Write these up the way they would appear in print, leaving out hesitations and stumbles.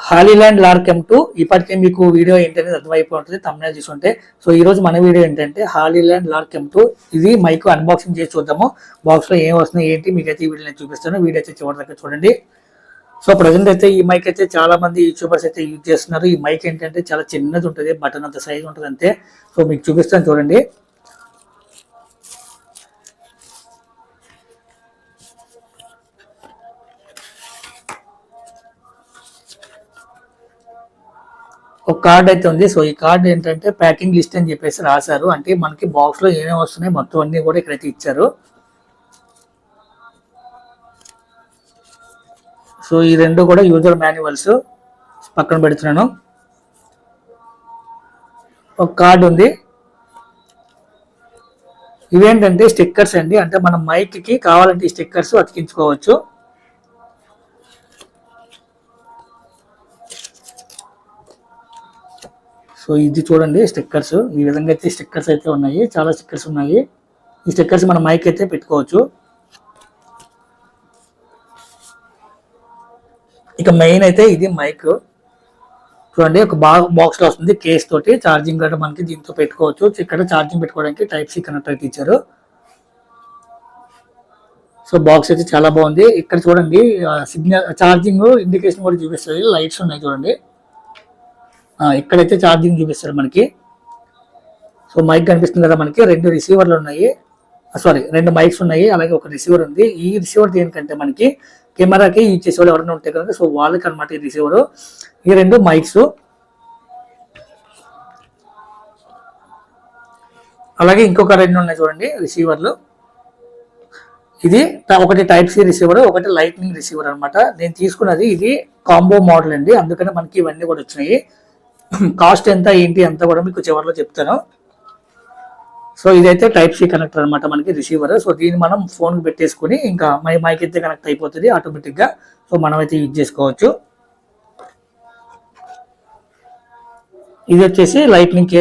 Holland లార్కెమ్ 2 ఇప్పటికే మీకు video ఏంటనేది అర్థమైపోయి ఉంటుంది తమ్మునే చూసుంటే. సో ఈ రోజు మన వీడియో ఏంటంటే హాలీల్యాండ్ లార్కెమ్ 2 ఇది మైక్ అన్బాక్సింగ్ చేసి చూద్దాము. బాక్స్ లో ఏం వస్తున్నాయి ఏంటి మీకైతే ఈ వీడియో నేను చూపిస్తాను. వీడియో అయితే చివరి దాకా చూడండి. సో ప్రజెంట్ అయితే ఈ మైక్ అయితే చాలా మంది యూట్యూబర్స్ అయితే యూజ్ చేస్తున్నారు. ఈ మైక్ ఏంటంటే చాలా చిన్నది ఉంటుంది, బటన్ అంత సైజ్ ఉంటుంది అంతే. సో మీకు చూపిస్తాను చూడండి. ఒక కార్డ్ అయితే ఉంది. సో ఈ కార్డ్ ఏంటంటే ప్యాకింగ్ లిస్ట్ అని చెప్పేసి రాశారు. అంటే మనకి బాక్స్ లో ఏమేమి వస్తున్నాయి మొత్తం అన్ని కూడా ఇక్కడైతే ఇచ్చారు. సో ఈ రెండు కూడా యూజర్ మాన్యువల్స్ పక్కన పెడుతున్నాను. ఒక కార్డ్ ఉంది. ఇవేంటంటే స్టిక్కర్స్ అండి. అంటే మనం మైక్ కి కావాలంటే ఈ స్టిక్కర్స్ అతికించుకోవచ్చు. సో ఇది చూడండి స్టిక్కర్స్. ఈ విధంగా అయితే స్టిక్కర్స్ అయితే ఉన్నాయి. చాలా స్టిక్కర్స్ ఉన్నాయి. ఈ స్టిక్కర్స్ మన మైక్ అయితే పెట్టుకోవచ్చు. ఇక మెయిన్ అయితే ఇది మైక్ చూడండి. ఒక బాక్స్ లో వస్తుంది కేస్ తోటి. ఛార్జింగ్ కూడా మనకి దీంతో పెట్టుకోవచ్చు. ఇక్కడ ఛార్జింగ్ పెట్టుకోవడానికి టైప్ సి కనెక్టర్ అయితే ఇచ్చారు. సో బాక్స్ అయితే చాలా బాగుంది. ఇక్కడ చూడండి సిగ్నల్ ఛార్జింగ్ ఇండికేషన్ కూడా చూపిస్తుంది. లైట్స్ ఉన్నాయి చూడండి. ఇక్కడైతే ఛార్జింగ్ చూపిస్తారు మనకి. సో మైక్ కనిపిస్తుంది కదా మనకి. రెండు రిసీవర్లు ఉన్నాయి, రెండు మైక్స్ ఉన్నాయి, అలాగే ఒక రిసీవర్ ఉంది. ఈ రిసీవర్ దేనికంటే మనకి కెమెరాకి యూజ్ చేసే వాళ్ళు ఎవరైనా ఉంటే కనుక సో వాళ్ళకి అనమాట ఈ రిసీవర్. ఈ రెండు మైక్స్ అలాగే ఇంకొక రెండు ఉన్నాయి చూడండి రిసీవర్లు. ఇది ఒకటి టైప్ సి రిసీవర్, ఒకటి లైట్నింగ్ రిసీవర్ అనమాట. నేను తీసుకున్నది ఇది కాంబో మోడల్ అండి, అందుకని మనకి ఇవన్నీ కూడా వచ్చినాయి. కాస్ట్ ఎంత ఏంటి అంతా కూడా మీకు చివరిలో చెప్తాను. సో ఇదైతే టైప్ సి కనెక్టర్ అనమాట మనకి రిసీవర్. సో దీన్ని మనం ఫోన్కి పెట్టేసుకుని ఇంకా మైక్ అయితే కనెక్ట్ అయిపోతుంది ఆటోమేటిక్గా. సో మనం అయితే యూజ్ చేసుకోవచ్చు. ఇది వచ్చేసి లైట్నింగ్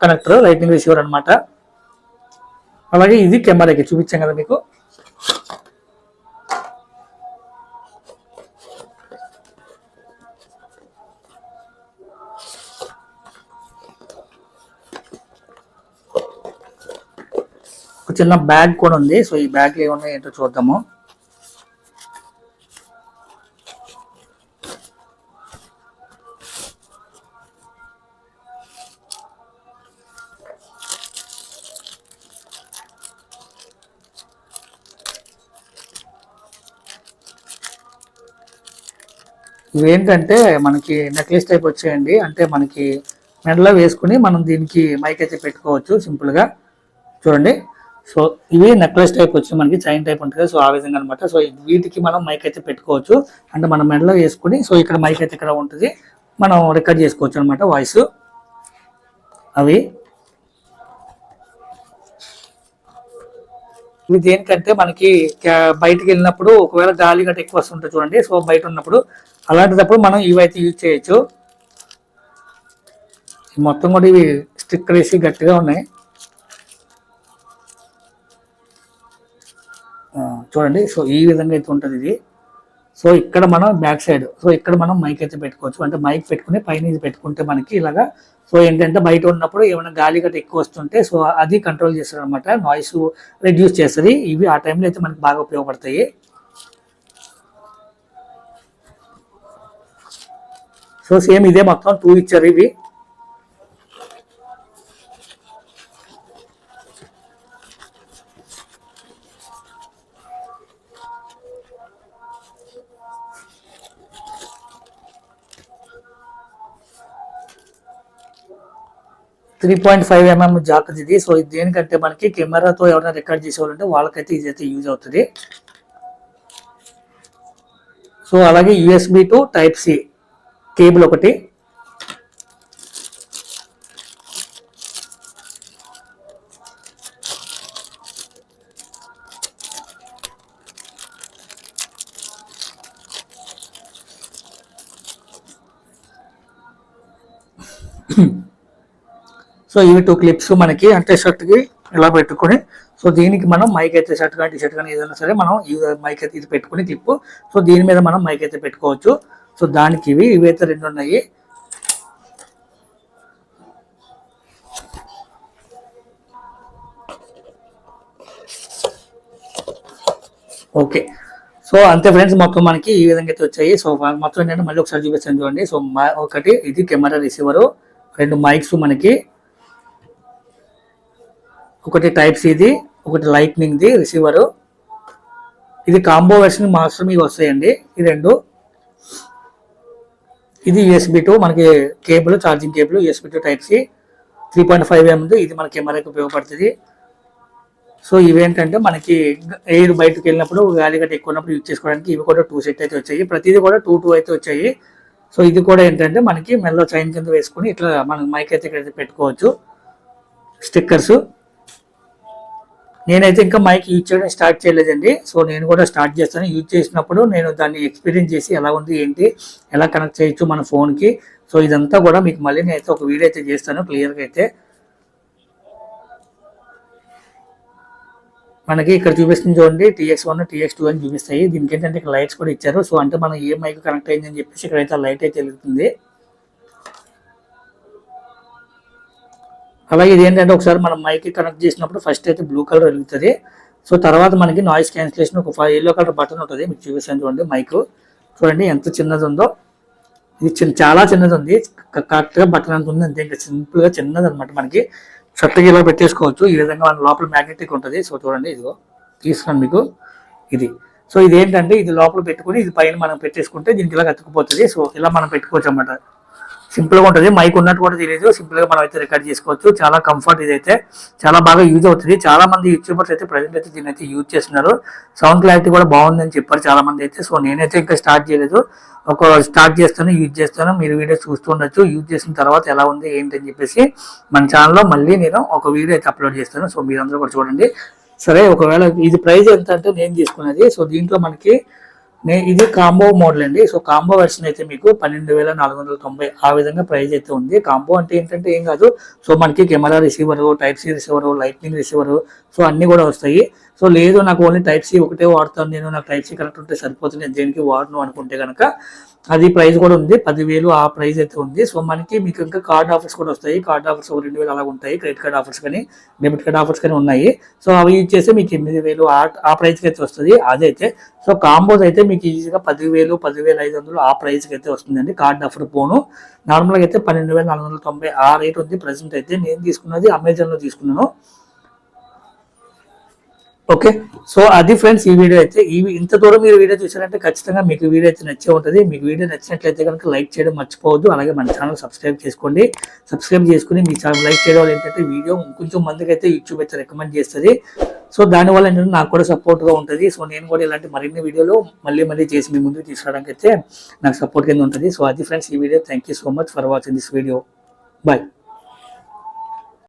కనెక్టర్, లైట్నింగ్ రిసీవర్ అనమాట. అలాగే ఇది కెమెరాకి చూపించాం కదా మీకు. ఒక చిన్న బ్యాగ్ కూడా ఉంది. సో ఈ బ్యాగ్ ఏమన్నా ఏంటో చూద్దాము. ఇవేంటంటే మనకి నెక్లెస్ టైప్ వచ్చాయండి. అంటే మనకి మెడలో వేసుకుని మనం దీనికి మైక్ అయితే పెట్టుకోవచ్చు సింపుల్గా. చూడండి. సో ఇవి నెక్లెస్ టైప్ వచ్చి మనకి చైన్ టైప్ ఉంటుంది. సో ఆ విధంగా అనమాట. సో వీటికి మనం మైక్ అయితే పెట్టుకోవచ్చు. అంటే మనం మెడలో వేసుకుని సో ఇక్కడ మైక్ అయితే ఇక్కడ ఉంటుంది, మనం రికార్డ్ చేసుకోవచ్చు అనమాట వాయిస్. అవి ఇవి దేనికంటే మనకి బయటికి వెళ్ళినప్పుడు ఒకవేళ గాలి గట్ట ఎక్కువ వస్తుంటుంది చూడండి. సో బయట ఉన్నప్పుడు అలాంటిదప్పుడు మనం ఇవైతే యూజ్ చేయొచ్చు. మొత్తం కూడా ఇవి స్టిక్కర్ వేసి గట్టిగా ఉన్నాయి చూడండి. సో ఈ విధంగా అయితే ఉంటుంది ఇది. సో ఇక్కడ మనం బ్యాక్ సైడ్ సో ఇక్కడ మనం మైక్ అయితే పెట్టుకోవచ్చు. అంటే మైక్ పెట్టుకుని పైన ఇది పెట్టుకుంటే మనకి ఇలాగా. సో ఏంటంటే బయట ఉన్నప్పుడు ఏమైనా గాలి గట్ట ఎక్కువ వస్తుంటే సో అది కంట్రోల్ చేస్తారు అనమాట, నాయిస్ రెడ్యూస్ చేస్తుంది. ఇవి ఆ టైంలో అయితే మనకి బాగా ఉపయోగపడతాయి. సో సేమ్ ఇదే మొత్తం 2 ఇచ్చారు ఇవి. .5mm జాక్ ఇది. సో ఇది దేనికంటే మనకి కెమెరాతో ఎవరైనా రికార్డ్ చేసేవాళ్ళంటే వాళ్ళకైతే ఇదైతే యూజ్ అవుతుంది. సో అలాగే USB to type C cable ఒకటి. సో ఇవి 2 క్లిప్స్ మనకి అంటే షర్ట్కి ఇలా పెట్టుకొని సో దీనికి మనం మైక్ అయితే షర్ట్ కానీ టీ షర్ట్ కానీ ఏదైనా సరే మనం మైక్ అయితే ఇది పెట్టుకుని క్లిప్. సో దీని మీద మనం మైక్ అయితే పెట్టుకోవచ్చు. సో దానికి ఇవైతే 2 ఉన్నాయి. ఓకే, సో అంతే ఫ్రెండ్స్, మొత్తం మనకి ఈ విధంగా అయితే వచ్చాయి. సో మొత్తం ఏంటంటే మళ్ళీ ఒకసారి చూపిస్తాను చూడండి. సో ఒకటి ఇది కెమెరా రిసీవరు, 2 మైక్స్ మనకి, ఒకటి టైప్ సిది, ఒకటి లైట్నింగ్ది రిసీవరు. ఇది కాంబో వెర్షన్ మాత్రం ఇవి వస్తాయండి ఈ 2. ఇది USB 2 మనకి cable, charging cable USB 2 type C 3.5 mm. ఇది మన కెమెరాకి ఉపయోగపడుతుంది. సో ఇవేంటంటే మనకి ఎయిర్ బయటకు వెళ్ళినప్పుడు గాలి గట్ట ఎక్కువ ఉన్నప్పుడు యూజ్ చేసుకోవడానికి ఇవి కూడా 2 సెట్ అయితే వచ్చాయి. ప్రతిదీ కూడా 2 అయితే వచ్చాయి. సో ఇది కూడా ఏంటంటే మనకి మెల్ల చైన్ కింద వేసుకుని ఇట్లా మనం మైక్ అయితే ఇక్కడ పెట్టుకోవచ్చు. స్టిక్కర్స్ నేనైతే ఇంకా మైక్ యూజ్ చేయడం స్టార్ట్ చేయలేదండి. సో నేను కూడా స్టార్ట్ చేస్తాను. యూజ్ చేసినప్పుడు నేను దాన్ని ఎక్స్పీరియన్స్ చేసి ఎలా ఉంది ఏంటి, ఎలా కనెక్ట్ చేయొచ్చు మన ఫోన్కి, సో ఇదంతా కూడా మీకు మళ్ళీ నేనైతే ఒక వీడియో అయితే చేస్తాను క్లియర్గా. అయితే మనకి ఇక్కడ చూపిస్తుంది చూడండి, TX1 TX2 అని చూపిస్తాయి. దీనికి ఏంటంటే ఇక్కడ లైట్స్ కూడా ఇచ్చారు. సో అంటే మనం ఏ మైక్ కనెక్ట్ అయిందని చెప్పేసి ఇక్కడైతే లైట్ అయితే వెలుగుతుంది. అలాగే ఇది ఏంటంటే ఒకసారి మనం మైక్ కనెక్ట్ చేసినప్పుడు ఫస్ట్ అయితే బ్లూ కలర్ వెలుగుతుంది. సో తర్వాత మనకి నాయిస్ క్యాన్సిలేషన్ ఒక ఎల్లో కలర్ బటన్ ఉంటుంది. మీకు చూపిస్తాను చూడండి. మైక్ చూడండి ఎంత చిన్నది ఉందో. ఇది చాలా చిన్నది ఉంది, కరెక్ట్గా బటన్ అంత ఉంది అంతే. ఇంకా సింపుల్గా చిన్నది అనమాట. మనకి షర్ట్కి ఇలా పెట్టేసుకోవచ్చు. ఈ విధంగా మన లోపల మ్యాగ్నెటిక్ ఉంటుంది. సో చూడండి, ఇదిగో తీసుకున్నాను మీకు ఇది. సో ఇది ఏంటంటే ఇది లోపల పెట్టుకుని ఇది పైన మనం పెట్టేసుకుంటే దీనికి ఇలా అతుక్కుపోతుంది. సో ఇలా మనం పెట్టుకోవచ్చు అన్నమాట. సింపుల్గా ఉంటుంది. మైక్ ఉన్నట్టు కూడా తెలియదు. సింపుల్గా మనం అయితే రికార్డ్ చేసుకోవచ్చు. చాలా కంఫర్ట్, ఇదైతే చాలా బాగా యూజ్ అవుతుంది. చాలా మంది యూట్యూబర్స్ అయితే ప్రజెంట్ అయితే దీన్ని అయితే యూజ్ చేస్తున్నారు. సౌండ్ క్లారిటీ కూడా బాగుందని చెప్పారు చాలా మంది అయితే. సో నేనైతే ఇంకా స్టార్ట్ చేయలేదు. స్టార్ట్ చేస్తాను, యూజ్ చేస్తాను. మీరు వీడియో చూస్తూ ఉండొచ్చు. యూజ్ చేసిన తర్వాత ఎలా ఉంది ఏంటి అని చెప్పేసి మన ఛానల్లో మళ్ళీ నేను ఒక వీడియో అయితే అప్లోడ్ చేస్తాను. సో మీరందరూ కూడా చూడండి. సరే, ఒకవేళ ఇది ప్రైస్ ఎంత అంటే నేను తీసుకున్నది, సో దీంట్లో మనకి ఇది కాంబో మోడల్ అండి. సో కాంబో వెర్షన్ అయితే మీకు 12,490 ఆ విధంగా ప్రైస్ అయితే ఉంది. కాంబో అంటే ఏంటంటే ఏం కాదు, సో మనకి camera receiver, type C receiver, lightning receiver, so అన్ని కూడా వస్తాయి. సో లేదు నాకు ఓన్లీ టైప్ సి ఒకటే వాడతాను నేను, నాకు టైప్ సి కరెక్ట్ ఉంటే సరిపోతుంది, నేను దేనికి వాడను అనుకుంటే కనుక అది ప్రైస్ కూడా ఉంది. 10,000 ఆ ప్రైస్ అయితే ఉంది. సో మనకి మీకు ఇంకా కార్డ్ ఆఫర్స్ కూడా వస్తాయి. కార్డ్ ఆఫర్స్ 2,000 అలా ఉంటాయి. క్రెడిట్ కార్డ్ ఆఫర్స్ కానీ డెబిట్ కార్డ్ ఆఫర్స్ కానీ ఉన్నాయి. సో అవి యూజ్ చేస్తే మీకు 8,000 ఆ ప్రైస్కి అయితే వస్తుంది అదైతే. సో కాంబోస్ అయితే మీకు ఈజీగా 10,000, 10,500 ఆ ప్రైస్కి అయితే వస్తుందండి. కార్డ్ ఆఫర్ పోను నార్మల్గా అయితే 12,490 ఆ రేట్ ఉంది ప్రజెంట్ అయితే. నేను తీసుకున్నది అమెజాన్లో తీసుకున్నాను. ఓకే, సో అది ఫ్రెండ్స్ ఈ వీడియో అయితే. ఇంత దూరం మీరు వీడియో చూసారంటే ఖచ్చితంగా మీకు వీడియో అయితే నచ్చే ఉంటుంది. మీకు వీడియో నచ్చినట్లయితే కనుక లైక్ చేయడం మర్చిపోవద్దు. అలాగే మన ఛానల్ సబ్స్క్రైబ్ చేసుకోండి. సబ్స్క్రైబ్ చేసుకుని మీ ఛానల్ లైక్ చేయడం వల్ల ఏంటంటే వీడియో కొంచెం మందికి అయితే యూట్యూబ్ అయితే రికమెండ్ చేస్తుంది. సో దానివల్ల ఏంటంటే నాకు కూడా సపోర్ట్గా ఉంటుంది. సో నేను కూడా ఇలాంటి మరిన్ని వీడియోలు మళ్ళీ చేసి మీ ముందుకు తీసుకురావడానికి అయితే నాకు సపోర్ట్ కింద ఉంటుంది. సో అది ఫ్రెండ్స్ ఈ వీడియో. Thank you so much for watching this video. Bye.